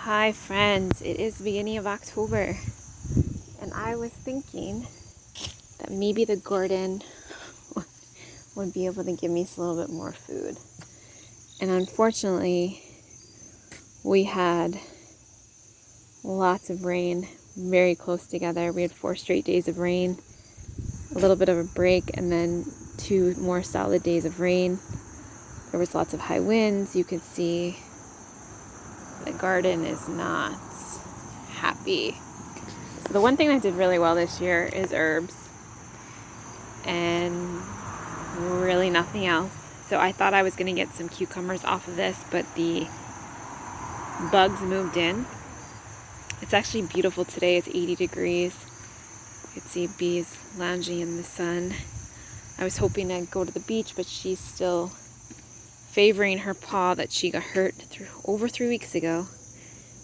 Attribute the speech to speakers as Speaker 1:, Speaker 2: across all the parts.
Speaker 1: Hi friends, it is the beginning of October and I was thinking that maybe the garden would be able to give me a little bit more food. And unfortunately, we had lots of rain very close together. We had 4 straight days of rain, a little bit of a break, and then 2 more solid days of rain. There was lots of high winds. You can see the garden is not happy. So the one thing that did really well this year is herbs and really nothing else. So I thought I was going to get some cucumbers off of this, but the bugs moved in. It's actually beautiful today. It's 80 degrees. You can see bees lounging in the sun. I was hoping to go to the beach, but she's still favoring her paw that she got hurt over 3 weeks ago.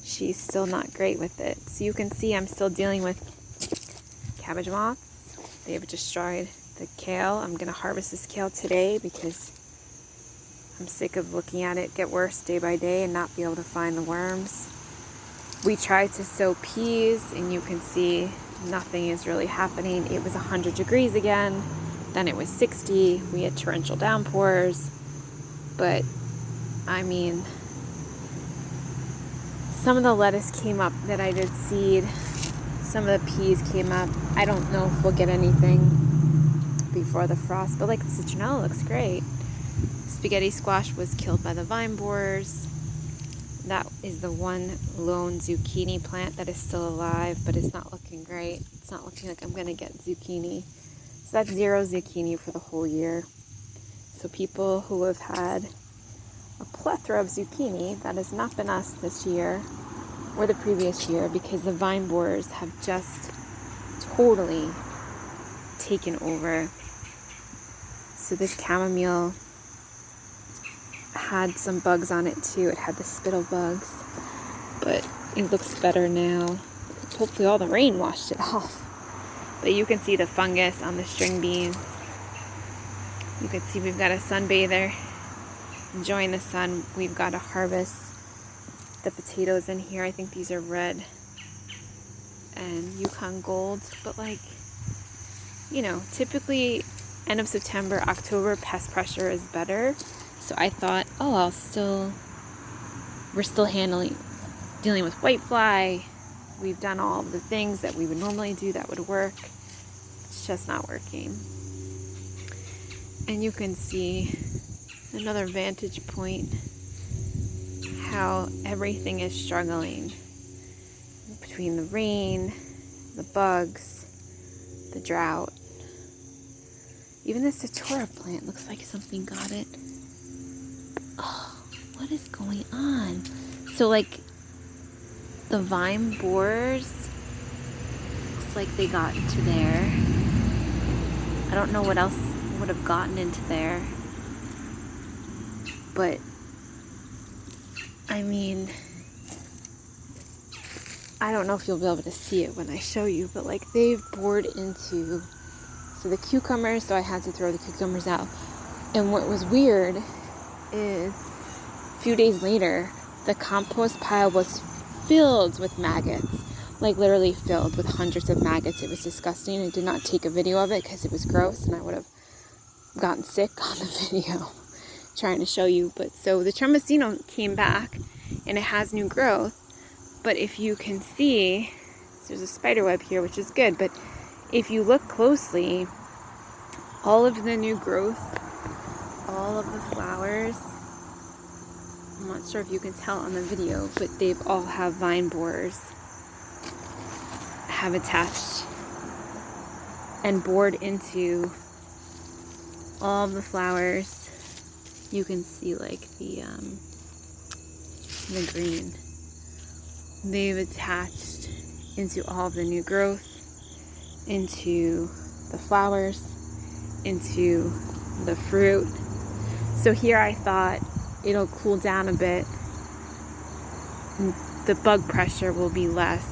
Speaker 1: She's still not great with it. So you can see I'm still dealing with cabbage moths. They have destroyed the kale. I'm going to harvest this kale today because I'm sick of looking at it get worse day by day and not be able to find the worms. We tried to sow peas and you can see nothing is really happening. It was 100 degrees again. Then it was 60. We had torrential downpours. But, I mean, some of the lettuce came up that I did seed. Some of the peas came up. I don't know if we'll get anything before the frost, but like the citronella looks great. Spaghetti squash was killed by the vine borers. That is the one lone zucchini plant that is still alive, but it's not looking great. It's not looking like I'm going to get zucchini. So that's 0 zucchini for the whole year. So people who have had a plethora of zucchini, that has not been us this year or the previous year, because the vine borers have just totally taken over. So this chamomile had some bugs on it too. It had the spittle bugs, but it looks better now. Hopefully all the rain washed it off. But you can see the fungus on the string beans. You can see we've got a sunbather enjoying the sun. We've got to harvest the potatoes in here. I think these are red and Yukon Gold, but like, you know, typically end of September, October, pest pressure is better. So I thought, oh, we're still dealing with whitefly. We've done all of the things that we would normally do that would work. It's just not working. And you can see another vantage point how everything is struggling between the rain, the bugs, the drought. Even this datura plant looks like something got it. Oh, what is going on? So like the vine borers, looks like they got into there. I don't know what else would have gotten into there. But, I mean, I don't know if you'll be able to see it when I show you, but like they've bored into, so the cucumbers, so I had to throw the cucumbers out. And what was weird is a few days later, the compost pile was filled with maggots, like literally filled with hundreds of maggots. It was disgusting. I did not take a video of it because it was gross and I would have gotten sick on the video trying to show you. But so the Tremesino came back and it has new growth, but if you can see, so there's a spider web here, which is good, but if you look closely, all of the new growth, all of the flowers, I'm not sure if you can tell on the video, but they've all have vine borers have attached and bored into all of the flowers. You can see like the green. They've attached into all of the new growth, into the flowers, into the fruit. So here I thought it'll cool down a bit. The bug pressure will be less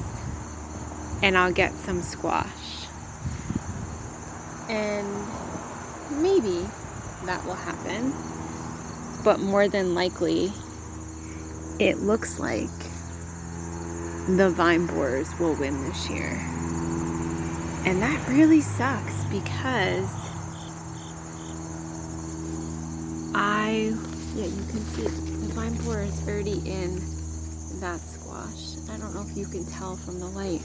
Speaker 1: and I'll get some squash. And maybe that will happen. But more than likely, it looks like the vine borers will win this year. And that really sucks because you can see the vine borer is already in that squash. I don't know if you can tell from the light,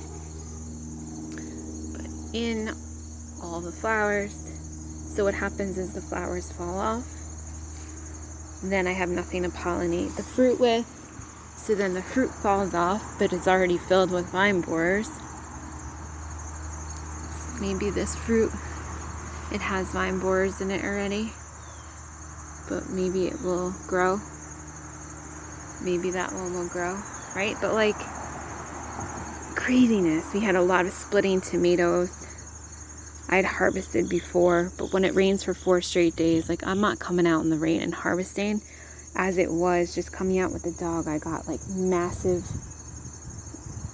Speaker 1: but in all the flowers. So what happens is the flowers fall off. Then I have nothing to pollinate the fruit with. So then the fruit falls off, but it's already filled with vine borers. So maybe this fruit, it has vine borers in it already, but maybe it will grow. Maybe that one will grow, right? But like, craziness. We had a lot of splitting tomatoes. I'd harvested before, but when it rains for 4 straight days, like, I'm not coming out in the rain and harvesting. As it was, just coming out with the dog, I got like massive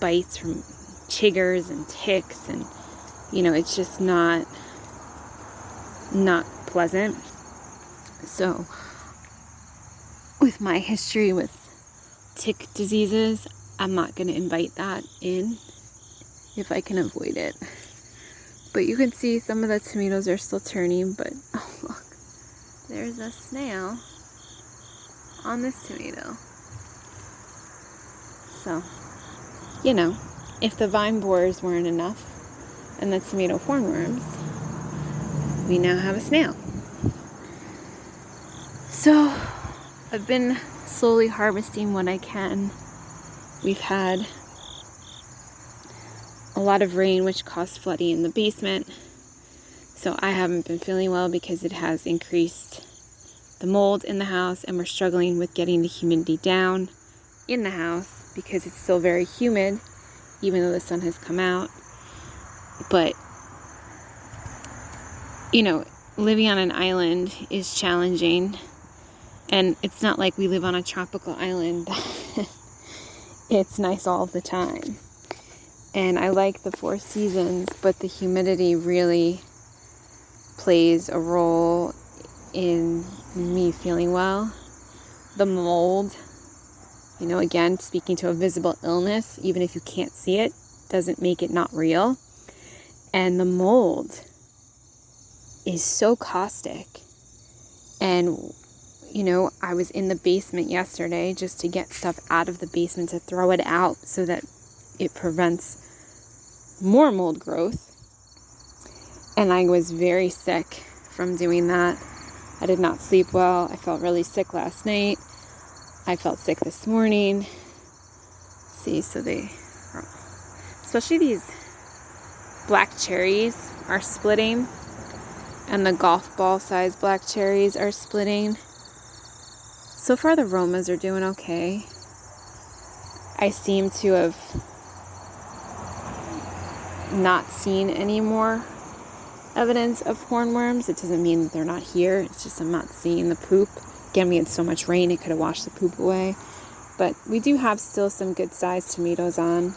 Speaker 1: bites from chiggers and ticks, and you know, it's just not pleasant. So with my history with tick diseases, I'm not going to invite that in if I can avoid it. But you can see some of the tomatoes are still turning, but oh look, there's a snail on this tomato. So, you know, if the vine borers weren't enough and the tomato hornworms, we now have a snail. So I've been slowly harvesting what I can. We've had a lot of rain, which caused flooding in the basement. So I haven't been feeling well because it has increased the mold in the house, and we're struggling with getting the humidity down in the house because it's still very humid, even though the sun has come out. But, you know, living on an island is challenging, and it's not like we live on a tropical island. It's nice all the time. And I like the 4 seasons, but the humidity really plays a role in me feeling well. The mold, you know, again, speaking to a visible illness, even if you can't see it, doesn't make it not real. And the mold is so caustic. And, you know, I was in the basement yesterday just to get stuff out of the basement to throw it out so that it prevents more mold growth. And I was very sick from doing that. I did not sleep well. I felt really sick last night. I felt sick this morning. See, so especially these black cherries are splitting, and the golf ball size black cherries are splitting. So far the aromas are doing okay. I seem to have not seen any more evidence of hornworms. It doesn't mean that they're not here. It's just I'm not seeing the poop. Again, we had so much rain, it could have washed the poop away. But we do have still some good sized tomatoes on.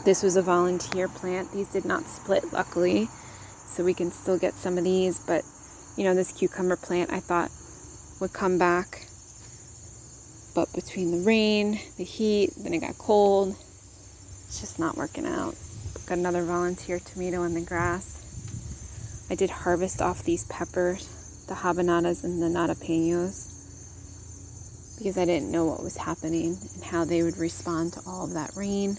Speaker 1: This was a volunteer plant. These did not split, luckily. So we can still get some of these. But, you know, this cucumber plant I thought would come back. But between the rain, the heat, then it got cold, it's just not working out. Got another volunteer tomato in the grass. I did harvest off these peppers, the habanadas and the nadapeños, because I didn't know what was happening and how they would respond to all of that rain.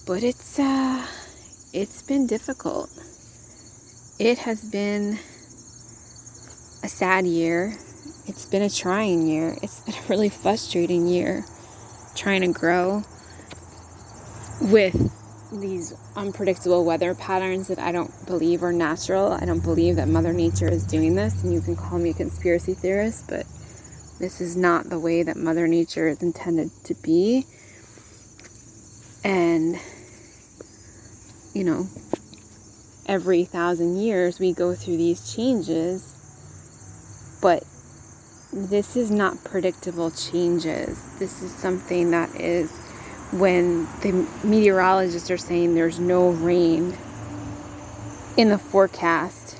Speaker 1: But it's been difficult. It has been a sad year. It's been a trying year. It's been a really frustrating year trying to grow with these unpredictable weather patterns that I don't believe are natural. I don't believe that Mother Nature is doing this, and you can call me a conspiracy theorist, but this is not the way that Mother Nature is intended to be. And, you know, every 1,000 years we go through these changes, but this is not predictable changes. This is something that is when the meteorologists are saying there's no rain in the forecast,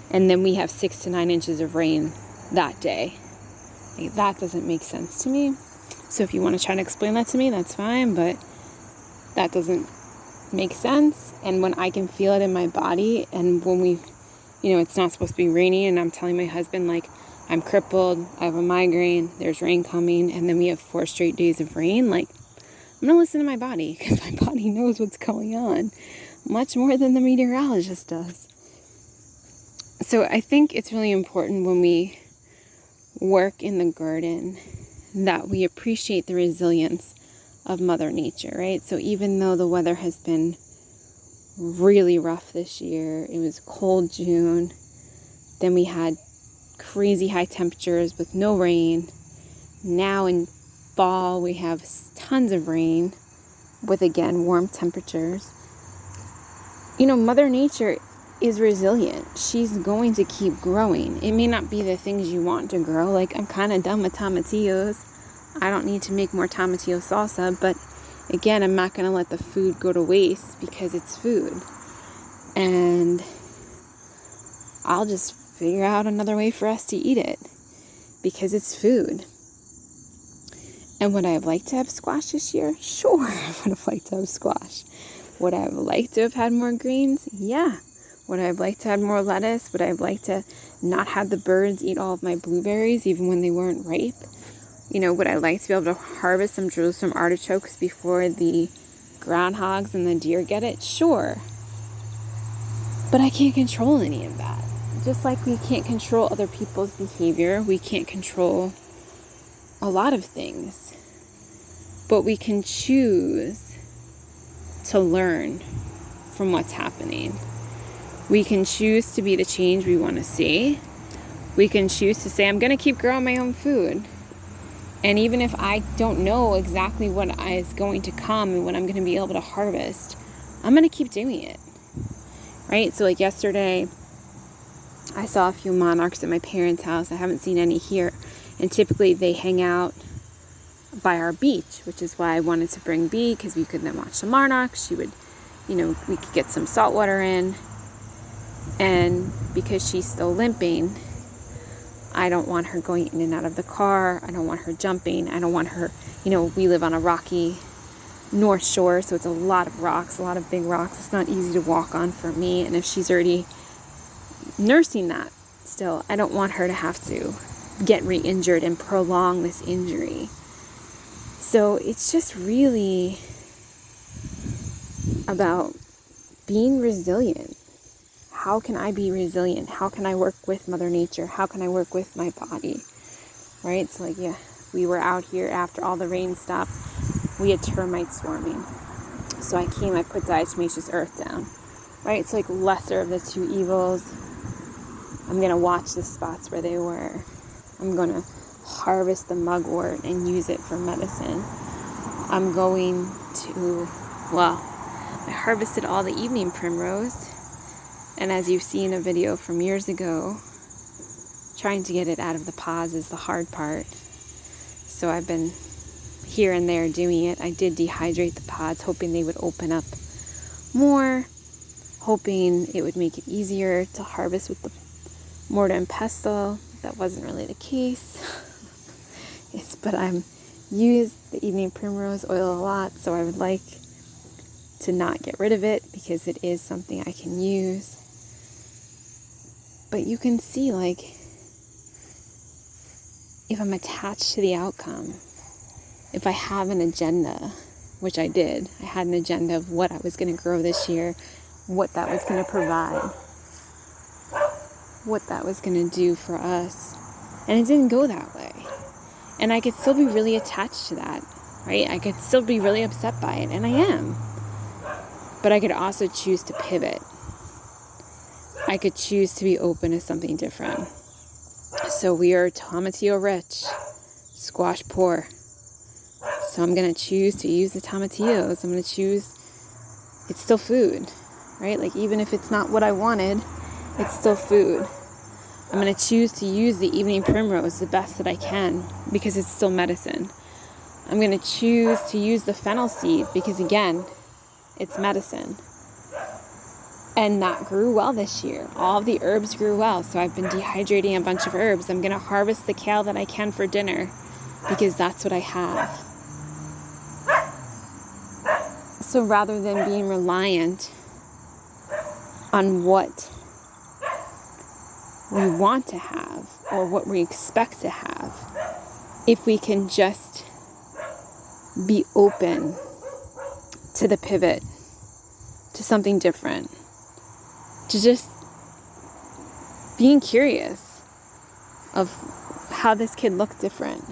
Speaker 1: and then we have 6 to 9 inches of rain that day. Like, that doesn't make sense to me. So if you want to try to explain that to me, that's fine, but that doesn't make sense. And when I can feel it in my body, and when we, it's not supposed to be rainy, and I'm telling my husband, like, I'm crippled, I have a migraine, there's rain coming, and then we have 4 straight days of rain, like, I'm going to listen to my body, because my body knows what's going on much more than the meteorologist does. So I think it's really important when we work in the garden that we appreciate the resilience of Mother Nature, right? So even though the weather has been really rough this year, it was cold June, then we had crazy high temperatures with no rain. Now in fall we have tons of rain with, again, warm temperatures. Mother Nature is resilient. She's going to keep growing. It may not be the things you want to grow. Like, I'm kind of done with tomatillos. I don't need to make more tomatillo salsa, but again, I'm not going to let the food go to waste because it's food. And I'll just figure out another way for us to eat it because it's food. And would I have liked to have squash this year? Sure, I would have liked to have squash. Would I have liked to have had more greens? Yeah. Would I have liked to have more lettuce? Would I have liked to not have the birds eat all of my blueberries even when they weren't ripe? Would I like to be able to harvest some Jerusalem artichokes before the groundhogs and the deer get it? Sure. But I can't control any of that. Just like we can't control other people's behavior, we can't control a lot of things. But we can choose to learn from what's happening. We can choose to be the change we want to see. We can choose to say, I'm going to keep growing my own food. And even if I don't know exactly what is going to come and what I'm going to be able to harvest, I'm going to keep doing it. Right? So like yesterday, I saw a few monarchs at my parents' house. I haven't seen any here. And typically they hang out by our beach, which is why I wanted to bring Bee, because we could then watch the monarchs. She would, we could get some salt water in. And because she's still limping, I don't want her going in and out of the car. I don't want her jumping. I don't want her, we live on a rocky North Shore, so it's a lot of rocks, a lot of big rocks. It's not easy to walk on for me. And if she's already nursing that still, I don't want her to have to get re-injured and prolong this injury. So it's just really about being resilient. How can I be resilient? How can I work with Mother Nature? How can I work with my body? Right? So we were out here after all the rain stopped. We had termites swarming. So I put diatomaceous earth down. Right? It's like lesser of the two evils. I'm going to watch the spots where they were. I'm going to harvest the mugwort and use it for medicine. I'm going to, I harvested all the evening primrose. And as you've seen a video from years ago, trying to get it out of the pods is the hard part. So I've been here and there doing it. I did dehydrate the pods, hoping they would open up more, hoping it would make it easier to harvest with the mortar and pestle. That wasn't really the case. But I'm used the evening primrose oil a lot, so I would like to not get rid of it because it is something I can use. But you can see, if I'm attached to the outcome, if I have an agenda, which I did, I had an agenda of what I was going to grow this year, what that was going to provide, what that was going to do for us. And it didn't go that way. And I could still be really attached to that, right? I could still be really upset by it, and I am. But I could also choose to pivot. I could choose to be open to something different. So we are tomatillo rich, squash poor. So I'm going to choose to use the tomatillos. I'm going to choose, it's still food, right? Even if it's not what I wanted, it's still food. I'm going to choose to use the evening primrose the best that I can because it's still medicine. I'm going to choose to use the fennel seed because, again, it's medicine. And that grew well this year. All of the herbs grew well. So I've been dehydrating a bunch of herbs. I'm going to harvest the kale that I can for dinner because that's what I have. So rather than being reliant on what we want to have or what we expect to have, if we can just be open to the pivot, to something different, to just being curious of how this could look different,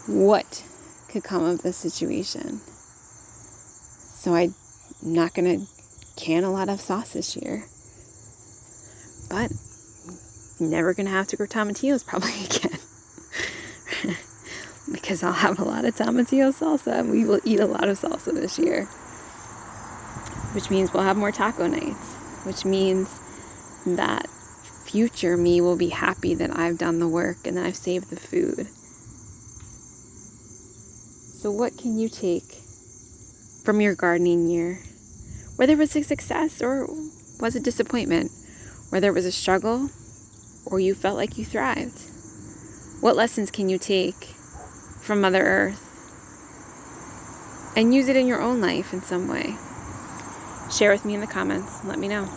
Speaker 1: what could come of this situation. So I'm not going to can a lot of sauce this year, but never going to have to grow tomatillos probably again. Because I'll have a lot of tomatillo salsa, and we will eat a lot of salsa this year. Which means we'll have more taco nights. Which means that future me will be happy that I've done the work and that I've saved the food. So what can you take from your gardening year? Whether it was a success or was a disappointment. Whether it was a struggle or you felt like you thrived. What lessons can you take from Mother Earth and use it in your own life in some way? Share with me in the comments. Let me know.